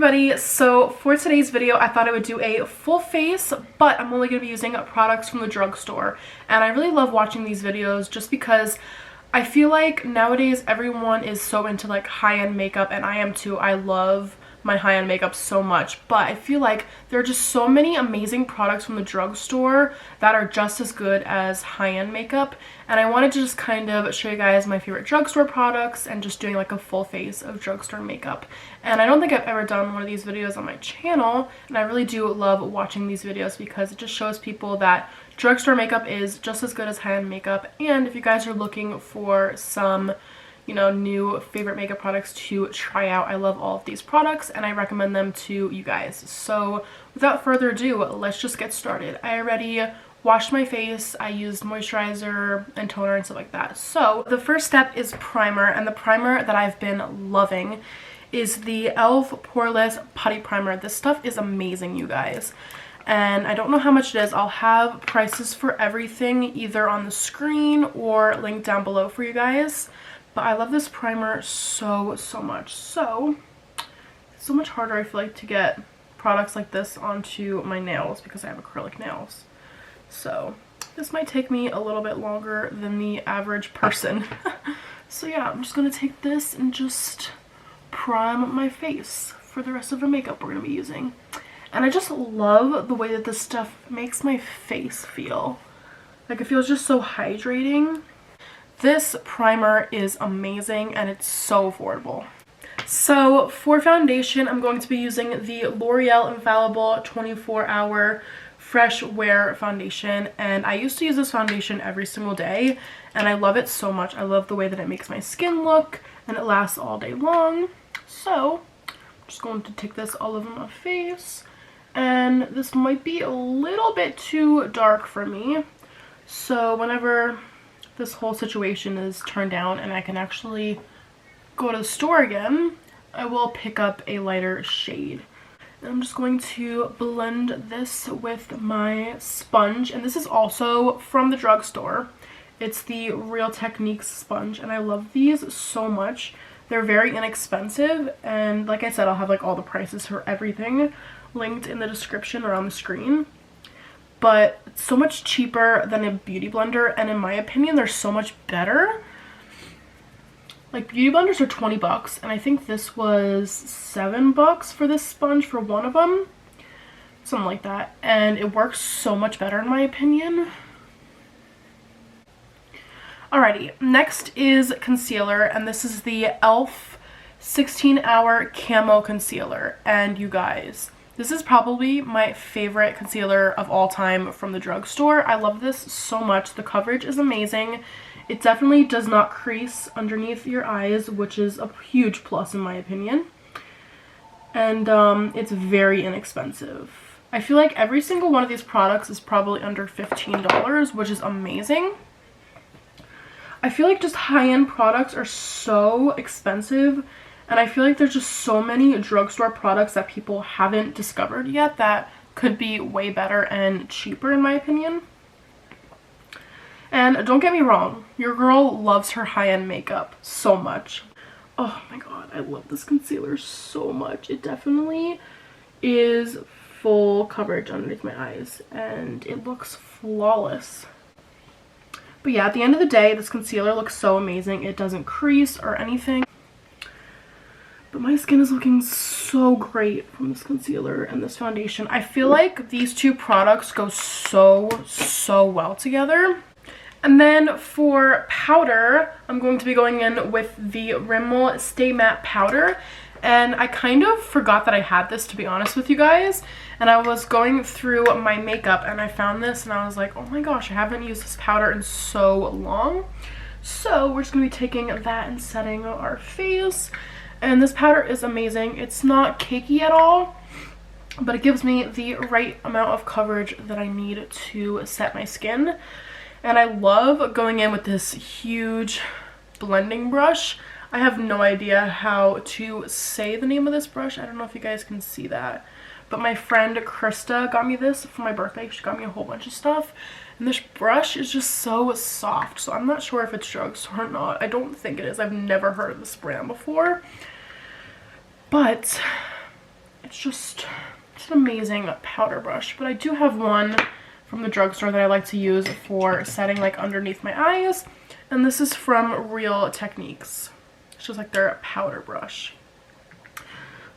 everybody, so for today's video I thought I would do a full face, but I'm only going to be using products from the drugstore. And I really love watching these videos just because I feel like nowadays everyone is so into like high-end makeup, and I am too. I love my high-end makeup so much, but I feel like there are just so many amazing products from the drugstore that are just as good as high-end makeup, and I wanted to just kind of show you guys my favorite drugstore products and just doing like a full face of drugstore makeup. And I don't think I've ever done one of these videos on my channel, and I really do love watching these videos because it just shows people that drugstore makeup is just as good as high-end makeup. And if you guys are looking for some, you know, new favorite makeup products to try out, I love all of these products and I recommend them to you guys. So without further ado, let's just get started. I already washed my face. I used moisturizer and toner and stuff like that. So the first step is primer, and the primer that I've been loving is the e.l.f. Poreless Putty Primer. This stuff is amazing, you guys. And I don't know how much it is. I'll have prices for everything either on the screen or linked down below for you guys. But I love this primer so much. So it's so much harder, I feel like, to get products like this onto my nails because I have acrylic nails. So this might take me a little bit longer than the average person. So yeah, I'm just gonna take this and just prime my face for the rest of the makeup we're gonna be using. And I just love the way that this stuff makes my face feel. Like, it feels just so hydrating. This primer is amazing and it's so affordable. So for foundation, I'm going to be using the L'Oreal Infallible 24-Hour Fresh Wear Foundation. And I used to use this foundation every single day and I love it so much. I love the way that it makes my skin look and it lasts all day long. So I'm just going to take this all over my face. And this might be a little bit too dark for me. So whenever this whole situation is turned down and I can actually go to the store again, I will pick up a lighter shade. And I'm just going to blend this with my sponge, and this is also from the drugstore. It's the Real Techniques sponge, and I love these so much. They're very inexpensive, and like I said, I'll have like all the prices for everything linked in the description or on the screen. But it's so much cheaper than a beauty blender, and in my opinion they're so much better. Like, beauty blenders are 20 bucks and I think this was 7 bucks for this sponge for one of them, something like that, and it works so much better in my opinion. Alrighty, next is concealer, and this is the e.l.f. 16-Hour Camo Concealer. And you guys, this is probably my favorite concealer of all time from the drugstore. I love this so much. The coverage is amazing. It definitely does not crease underneath your eyes, which is a huge plus in my opinion. And it's very inexpensive. I feel like every single one of these products is probably under $15, which is amazing. I feel like just high-end products are so expensive, and I feel like there's just so many drugstore products that people haven't discovered yet that could be way better and cheaper in my opinion. And don't get me wrong, your girl loves her high-end makeup so much. Oh my god, I love this concealer so much. It definitely is full coverage underneath my eyes and it looks flawless. But yeah, at the end of the day, this concealer looks so amazing. It doesn't crease or anything. But my skin is looking so great from this concealer and this foundation. I feel like these two products go so well together. And then for powder, I'm going to be going in with the Rimmel Stay Matte Powder. And I kind of forgot that I had this, to be honest with you guys. And I was going through my makeup and I found this and I was like, oh my gosh, I haven't used this powder in so long. So we're just going to be taking that and setting our face. And this powder is amazing. It's not cakey at all, but it gives me the right amount of coverage that I need to set my skin. And I love going in with this huge blending brush. I have no idea how to say the name of this brush. I don't know if you guys can see that. But my friend Krista got me this for my birthday. She got me a whole bunch of stuff. And this brush is just so soft. So I'm not sure if it's drugstore or not. I don't think it is. I've never heard of this brand before. But It's an amazing powder brush. But I do have one from the drugstore that I like to use for setting like underneath my eyes. And this is from Real Techniques. It's just like their powder brush.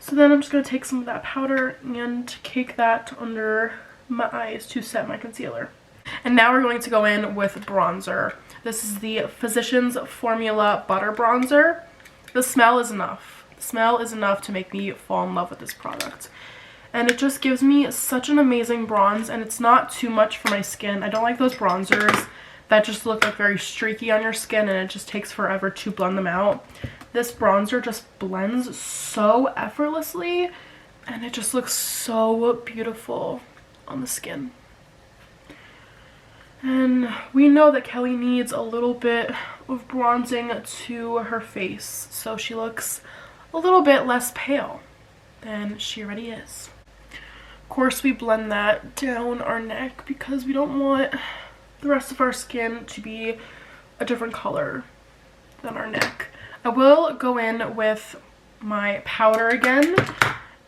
So then I'm just going to take some of that powder and cake that under my eyes to set my concealer. And now we're going to go in with bronzer. This is the Physicians Formula Butter Bronzer. The smell is enough. The smell is enough to make me fall in love with this product. And it just gives me such an amazing bronze, and it's not too much for my skin. I don't like those bronzers that just look like very streaky on your skin and it just takes forever to blend them out. This bronzer just blends so effortlessly and it just looks so beautiful on the skin. And we know that Kelly needs a little bit of bronzing to her face, so she looks a little bit less pale than she already is. Of course, we blend that down our neck because we don't want the rest of our skin to be a different color than our neck. I will go in with my powder again,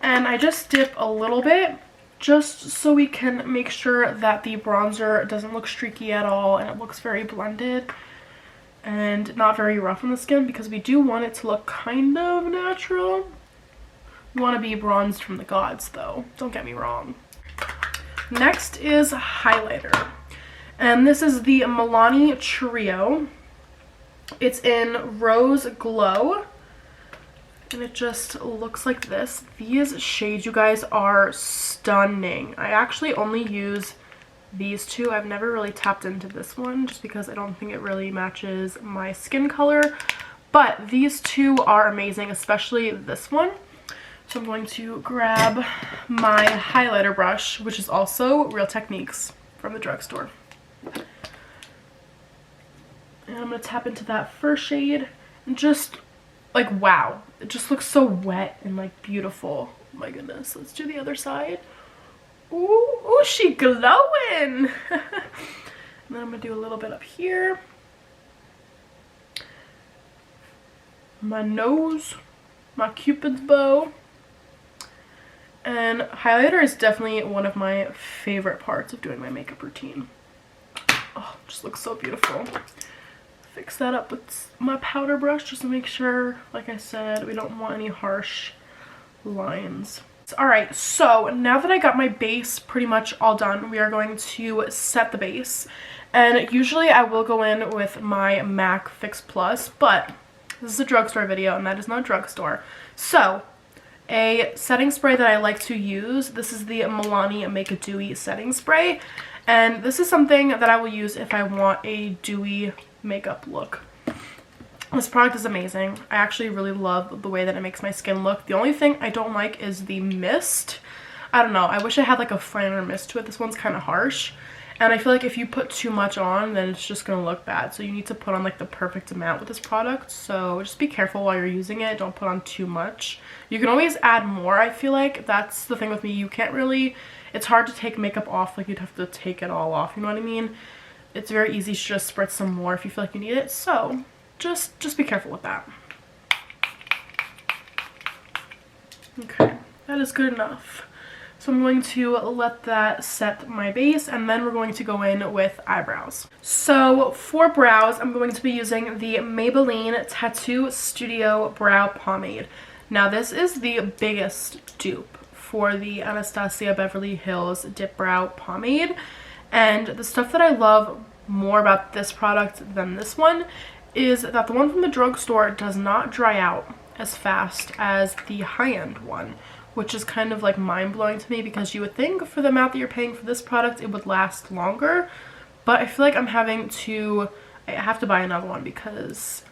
and I just dip a little bit just so we can make sure that the bronzer doesn't look streaky at all and it looks very blended and not very rough on the skin, because we do want it to look kind of natural. We want to be bronzed from the gods though, don't get me wrong. Next is highlighter, and this is the Milani Trio. It's in Rose Glow, and it just looks like this. These shades, you guys, are stunning. I actually only use these two. I've never really tapped into this one just because I don't think it really matches my skin color, but these two are amazing, especially this one. So I'm going to grab my highlighter brush, which is also Real Techniques from the drugstore. And I'm going to tap into that first shade and just like, wow, it just looks so wet and like beautiful. Oh my goodness. Let's do the other side. Ooh, ooh, she glowing. And then I'm going to do a little bit up here. My nose, my cupid's bow. And highlighter is definitely one of my favorite parts of doing my makeup routine. Oh, it just looks so beautiful. Fix that up with my powder brush just to make sure, like I said, we don't want any harsh lines. Alright, so now that I got my base pretty much all done, we are going to set the base. And usually I will go in with my MAC Fix Plus, but this is a drugstore video and that is not drugstore. So, a setting spray that I like to use, this is the Milani Make a Dewy setting spray. And this is something that I will use if I want a dewy makeup look. This product is amazing. I actually really love the way that it makes my skin look. The only thing I don't like is the mist. I don't know. I wish I had like a finer mist to it. This one's kind of harsh. And I feel like if you put too much on, then it's just going to look bad. So you need to put on like the perfect amount with this product. So just be careful while you're using it. Don't put on too much. You can always add more, I feel like. That's the thing with me. You can't really... It's hard to take makeup off. Like, you'd have to take it all off. You know what I mean? It's very easy to just spritz some more if you feel like you need it. So just be careful with that. Okay, that is good enough. So I'm going to let that set my base, and then we're going to go in with eyebrows. So for brows, I'm going to be using the Maybelline Tattoo Studio Brow Pomade. Now this is the biggest dupe for the Anastasia Beverly Hills Dip Brow Pomade. And the stuff that I love more about this product than this one is that the one from the drugstore does not dry out as fast as the high-end one, which is kind of like mind-blowing to me, because you would think for the amount that you're paying for this product it would last longer, but I feel like I have to buy another one because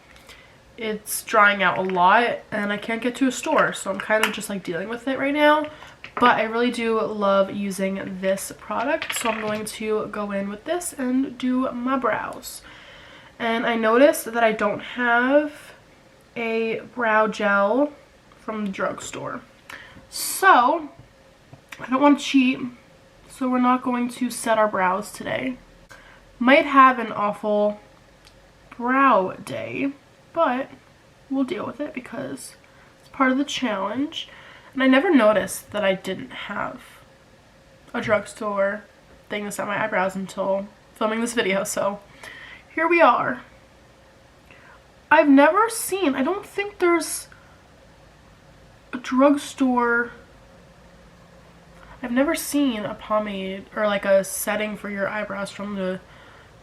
it's drying out a lot and I can't get to a store, so I'm kind of just like dealing with it right now. But I really do love using this product, so I'm going to go in with this and do my brows. And I noticed that I don't have a brow gel from the drugstore. So, I don't want to cheat, so we're not going to set our brows today. Might have an awful brow day, but we'll deal with it because it's part of the challenge. And I never noticed that I didn't have a drugstore thing to set my eyebrows until filming this video, so here we are. I've never seen, I don't think there's a drugstore, I've never seen a pomade or like a setting for your eyebrows from the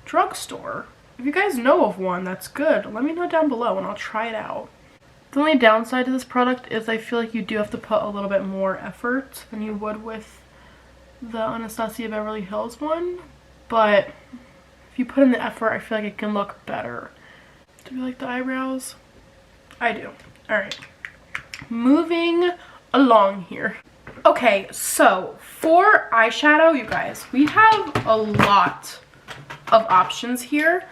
drugstore. If you guys know of one that's good, let me know down below and I'll try it out. The only downside to this product is I feel like you do have to put a little bit more effort than you would with the Anastasia Beverly Hills one, but if you put in the effort, I feel like it can look better. Do you like the eyebrows? I do. Alright. Moving along here. Okay, so for eyeshadow, you guys, we have a lot of options here.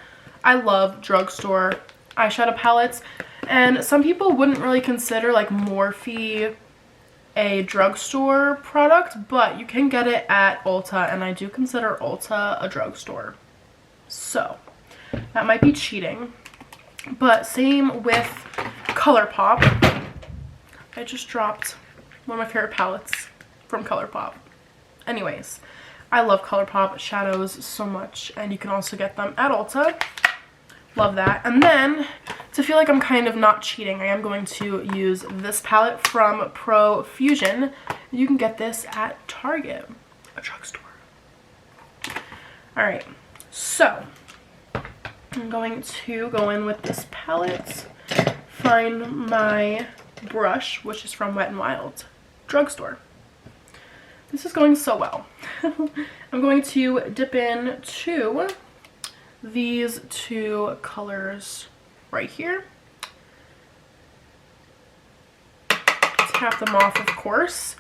I love drugstore eyeshadow palettes, and some people wouldn't really consider like Morphe a drugstore product, but you can get it at Ulta, and I do consider Ulta a drugstore. So that might be cheating, but same with Colourpop. I just dropped one of my favorite palettes from Colourpop. Anyways, I love Colourpop shadows so much, and you can also get them at Ulta. Love that. And then, to feel like I'm kind of not cheating, I am going to use this palette from Profusion. You can get this at Target, a drugstore. Alright, so I'm going to go in with this palette, find my brush, which is from Wet n Wild drugstore. This is going so well. I'm going to dip in to these two colors right here. Tap them off, of course,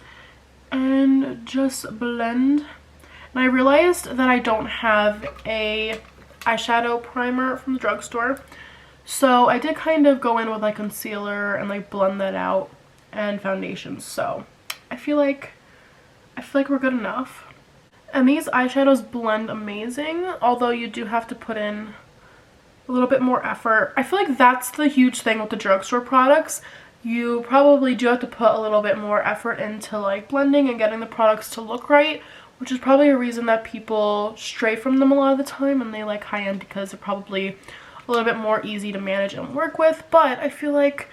and just blend. And I realized that I don't have a eyeshadow primer from the drugstore, so I did kind of go in with like concealer and like blend that out, and foundation. So I feel like we're good enough. And these eyeshadows blend amazing, although you do have to put in a little bit more effort. I feel like that's the huge thing with the drugstore products. You probably do have to put a little bit more effort into like blending and getting the products to look right, which is probably a reason that people stray from them a lot of the time and they like high-end, because they're probably a little bit more easy to manage and work with. But I feel like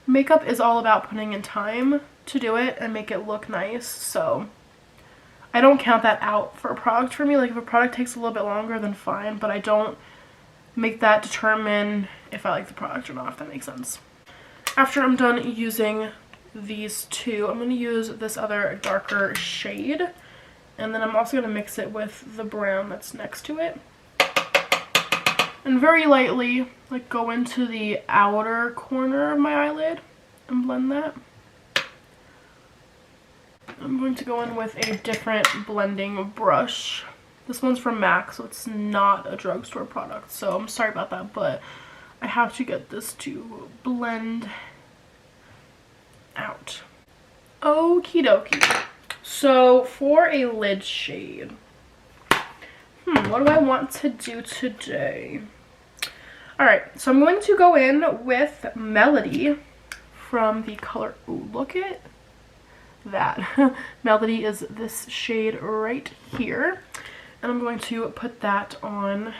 makeup is all about putting in time to do it and make it look nice, so I don't count that out for a product for me. Like if a product takes a little bit longer, then fine, but I don't make that determine if I like the product or not, if that makes sense. After I'm done using these two, I'm going to use this other darker shade, and then I'm also going to mix it with the brown that's next to it. And very lightly, like go into the outer corner of my eyelid and blend that. I'm going to go in with a different blending brush. This one's from MAC, so it's not a drugstore product, so I'm sorry about that, but I have to get this to blend out. Okie dokie. So for a lid shade, what do I want to do today? Alright, so I'm going to go in with Melody from the color, ooh, look at that. Melody is this shade right here, and I'm going to put that on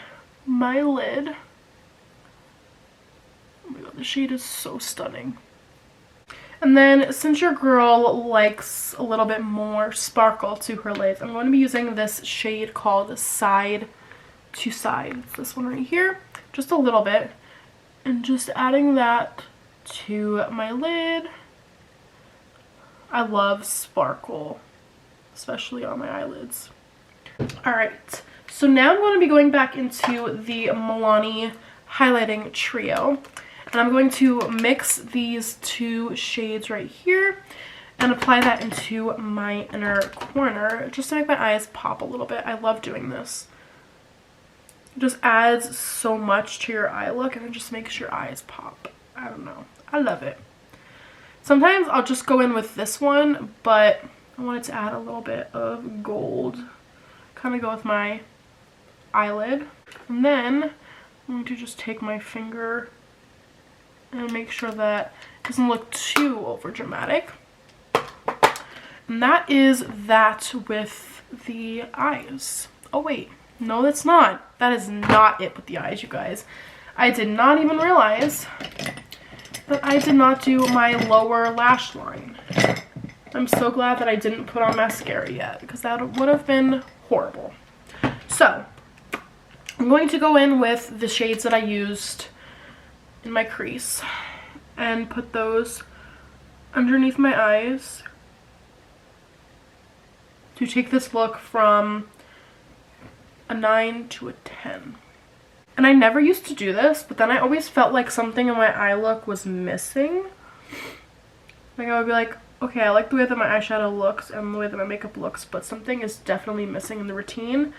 my lid. Oh my god, the shade is so stunning. And then since your girl likes a little bit more sparkle to her lids, I'm going to be using this shade called Side to Side. It's this one right here, just a little bit, and just adding that to my lid. I love sparkle, especially on my eyelids. Alright, so now I'm going to be going back into the Milani highlighting trio, and I'm going to mix these two shades right here and apply that into my inner corner just to make my eyes pop a little bit. I love doing this. It just adds so much to your eye look, and it just makes your eyes pop. I don't know. I love it. Sometimes I'll just go in with this one, but I wanted to add a little bit of gold. Kind of go with my eyelid. And then I'm going to just take my finger and make sure that it doesn't look too over dramatic. And that is that with the eyes. Oh wait, no that's not. That is not it with the eyes, you guys. I did not even realize that I did not do my lower lash line. I'm so glad that I didn't put on mascara yet, because that would have been horrible. So, I'm going to go in with the shades that I used in my crease and put those underneath my eyes to take this look from a 9 to a 10. And I never used to do this, but then I always felt like something in my eye look was missing. Like I would be like, okay, I like the way that my eyeshadow looks and the way that my makeup looks, but something is definitely missing in the routine.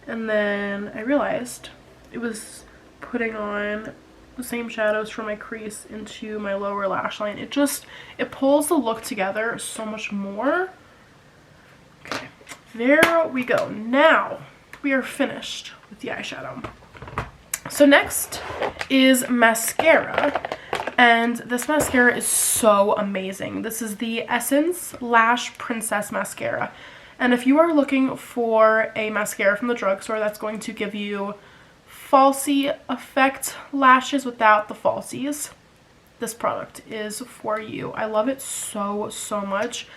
And then I realized it was putting on the same shadows from my crease into my lower lash line. It pulls the look together so much more. Okay, there we go. Now we are finished with the eyeshadow. So next is mascara, and this mascara is so amazing. This is the Essence Lash Princess Mascara, and if you are looking for a mascara from the drugstore that's going to give you falsie effect lashes without the falsies, this product is for you. I love it so much.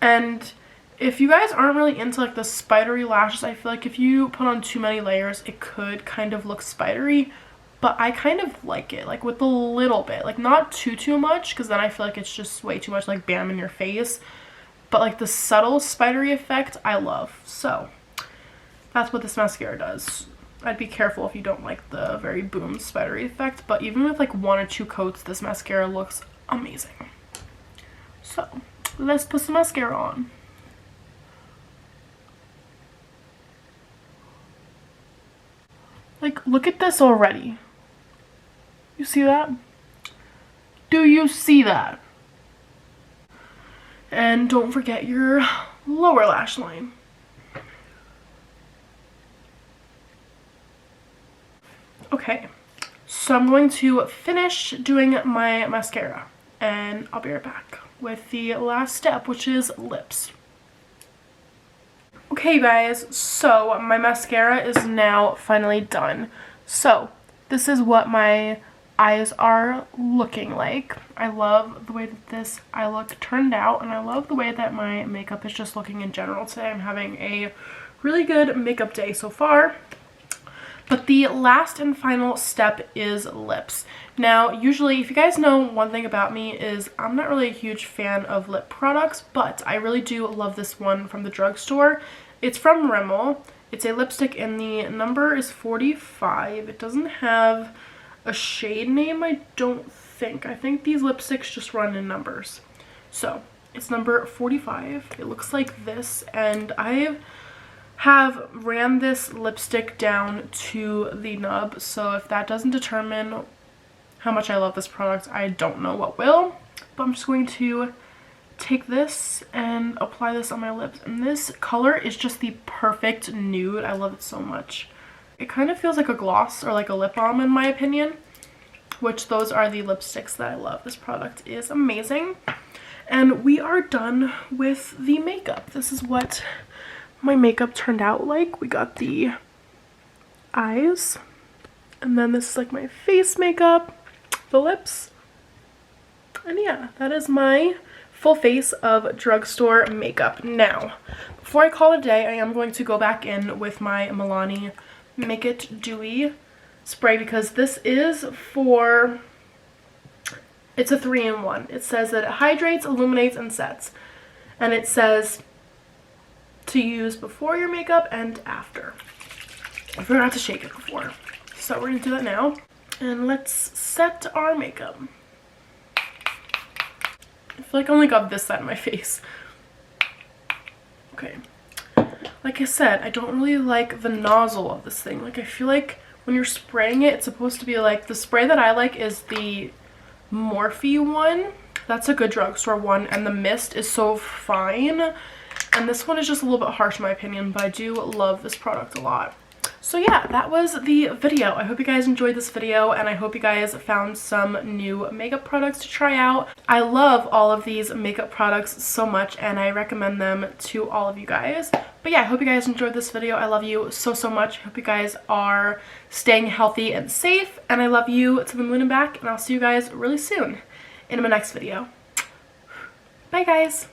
And if you guys aren't really into like the spidery lashes, I feel like if you put on too many layers it could kind of look spidery, but I kind of like it, like with a little bit, like not too much, because then I feel like it's just way too much like bam in your face, but like the subtle spidery effect I love. So that's what this mascara does. I'd be careful if you don't like the very boom spidery effect, but even with like 1 or 2 coats this mascara looks amazing. So let's put some mascara on. Like, look at this already. You see that? Do you see that? And don't forget your lower lash line. Okay, so I'm going to finish doing my mascara, and I'll be right back with the last step, which is lips. Okay guys, so my mascara is now finally done. So this is what my eyes are looking like. I love the way that this eye look turned out, and I love the way that my makeup is just looking in general today. I'm having a really good makeup day so far. But the last and final step is lips. Now, usually, if you guys know one thing about me is I'm not really a huge fan of lip products, but I really do love this one from the drugstore. It's from Rimmel. It's a lipstick and the number is 45. It doesn't have a shade name, I don't think. I think these lipsticks just run in numbers. So, it's number 45. It looks like this, and I have ran this lipstick down to the nub, so if that doesn't determine how much I love this product, I don't know what will. But I'm just going to take this and apply this on my lips, and this color is just the perfect nude. I love it so much. It kind of feels like a gloss or like a lip balm in my opinion, which those are the lipsticks that I love. This product is amazing. And we are done with the makeup. This is what my makeup turned out like. We got the eyes, and then this is like my face makeup, the lips, and yeah, that is my full face of drugstore makeup. Now, before I call it a day, I am going to go back in with my Milani Make It Dewy spray, because this is for, it's a 3-in-1. It says that it hydrates, illuminates, and sets, and it says to use before your makeup and after. I forgot to shake it before, so we're gonna do that now, and let's set our makeup. I feel like I only got this side of my face. Okay, like I said, I don't really like the nozzle of this thing. Like, I feel like when you're spraying it, it's supposed to be like, the spray that I like is the Morphe one. That's a good drugstore one, and the mist is so fine. And this one is just a little bit harsh in my opinion, but I do love this product a lot. So yeah, that was the video. I hope you guys enjoyed this video, and I hope you guys found some new makeup products to try out. I love all of these makeup products so much, and I recommend them to all of you guys. But yeah, I hope you guys enjoyed this video. I love you so, so much. I hope you guys are staying healthy and safe, and I love you to the moon and back, and I'll see you guys really soon in my next video. Bye guys!